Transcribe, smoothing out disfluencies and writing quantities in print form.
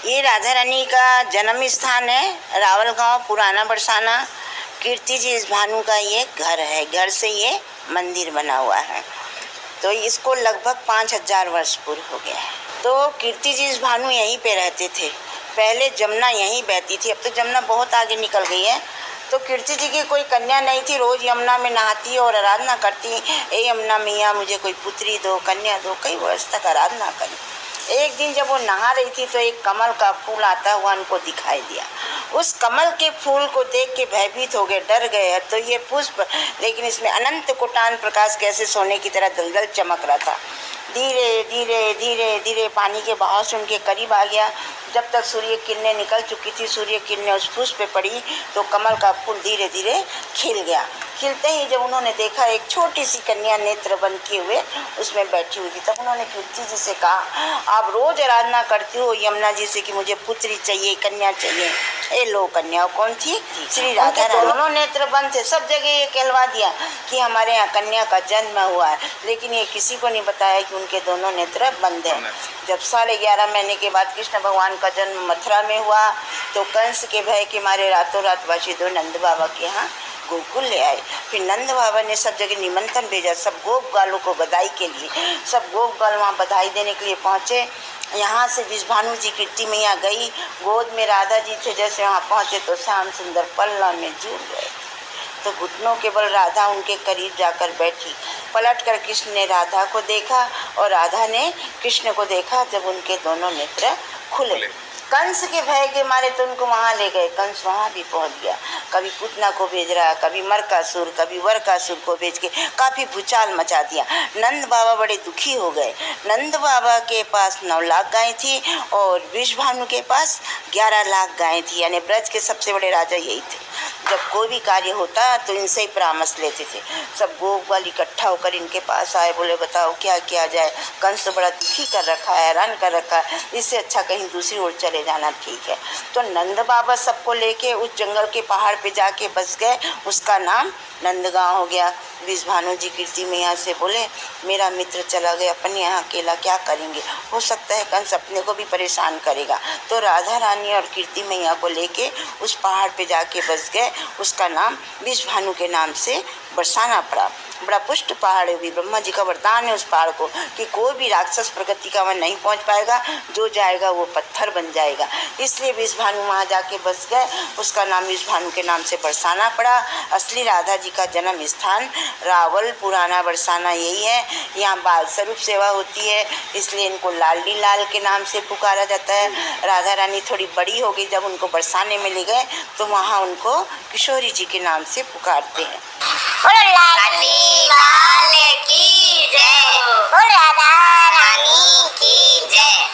ये राधा रानी का जन्म स्थान है, रावल गांव पुराना बरसाना। कीर्ति जी इस भानु का ये घर है, घर से ये मंदिर बना हुआ है। तो इसको लगभग 5000 वर्ष पूर्व हो गया है। तो कीर्ति जी इस भानु यहीं पे रहते थे। पहले जमुना यहीं बहती थी, अब तो जमुना बहुत आगे निकल गई है। तो कीर्ति जी की कोई कन्या नहीं थी, रोज़ यमुना में नहाती और आराधना करती, ए यमुना मैया मुझे कोई पुत्री दो, कन्या दो। कई वर्ष तक आराधना करी। एक दिन जब वो नहा रही थी तो एक कमल का फूल आता हुआ उनको दिखाई दिया। उस कमल के फूल को देख के भयभीत हो गए, डर गए। तो ये पुष्प, लेकिन इसमें अनंत कोटान प्रकाश कैसे सोने की तरह दलदल चमक रहा था। धीरे धीरे धीरे धीरे पानी के बहाव से उनके करीब आ गया। जब तक सूर्य किरणें निकल चुकी थी, सूर्य किरणें उस पुष्प पे पड़ी तो कमल का फूल धीरे धीरे खिल गया। खिलते ही जब उन्होंने देखा एक छोटी सी कन्या नेत्र बंद किए हुए उसमें बैठी हुई थी, तब उन्होंने कीर्ति जी से कहा, आप रोज आराधना करती हो यमुना जी से कि मुझे पुत्री चाहिए, कन्या चाहिए। ए लो कन्या कौन थी? श्री राधा रानी। दोनों नेत्र बंद थे। सब जगह ये कहलवा दिया कि हमारे यहाँ कन्या का जन्म हुआ है, लेकिन ये किसी को नहीं बताया कि उनके दोनों नेत्र बंद हैं। जब 11.5 महीने के बाद कृष्ण भगवान का जन्म मथुरा में हुआ तो कंस के भय के मारे रातों रात वासुदेव नंद बाबा के यहाँ गोकुल ले आए। फिर नंद बाबा ने सब जगह निमंत्रण भेजा, सब गोप गालों को बधाई के लिए। सब गोप गाल वहाँ बधाई देने के लिए पहुँचे। यहाँ से विषभानु जी कीर्ति मैया गई, गोद में राधा जी थे। जैसे वहाँ पहुँचे तो श्याम सुंदर पल्ला में जुड़ गए। तो घुटनों के बल राधा उनके करीब जाकर बैठी। पलट कर कृष्ण ने राधा को देखा और राधा ने कृष्ण को देखा। जब उनके दोनों नेत्र खुले, कंस के भय के मारे तो उनको वहाँ ले गए। कंस वहाँ भी पहुँच गया। कभी पुतना को भेज रहा, कभी मरकासुर, कभी वरकासुर को भेज के काफ़ी भूचाल मचा दिया। नंद बाबा बड़े दुखी हो गए। नंद बाबा के पास 9 लाख गायें थी और विषभानु के पास 11 लाख गायें थी। यानी ब्रज के सबसे बड़े राजा यही थे। जब कोई भी कार्य होता तो इनसे ही परामर्श लेते थे। सब गोप वाल इकट्ठा होकर इनके पास आए, बोले बताओ क्या किया जाए। कंस तो बड़ा दुखी कर रखा है, हैरान कर रखा है, इससे अच्छा कहीं दूसरी ओर चले जाना ठीक है। तो नंद बाबा सबको लेके उस जंगल के पहाड़ पे जाके बस गए। उसका नाम नंदगांव हो गया। विषभानु जी कीर्ति मैया से बोले, मेरा मित्र चला गया, अपने यहाँ अकेला क्या करेंगे, हो सकता है कंस अपने को भी परेशान करेगा। तो राधा रानी और कीर्ति मैया को लेके उस पहाड़ पे जाके बस गए। उसका नाम विषभानु के नाम से बरसाना पड़ा। बड़ा पुष्ट पहाड़ है, भी ब्रह्मा जी का वरदान है उस पहाड़ को कि कोई भी राक्षस प्रगति का वहाँ नहीं पहुँच पाएगा, जो जाएगा वो पत्थर बन जाएगा। इसलिए विषभानु वहाँ जाके बस गए। उसका नाम विषभानु के नाम से बरसाना पड़ा। असली राधा जी का जन्म स्थान रावल पुराना बरसाना यही है। यहाँ बाल स्वरूप सेवा होती है, इसलिए इनको लाडली लाल के नाम से पुकारा जाता है। राधा रानी थोड़ी बड़ी हो गई, जब उनको बरसाने में ले गए तो वहाँ उनको किशोरी जी के नाम से पुकारते हैं।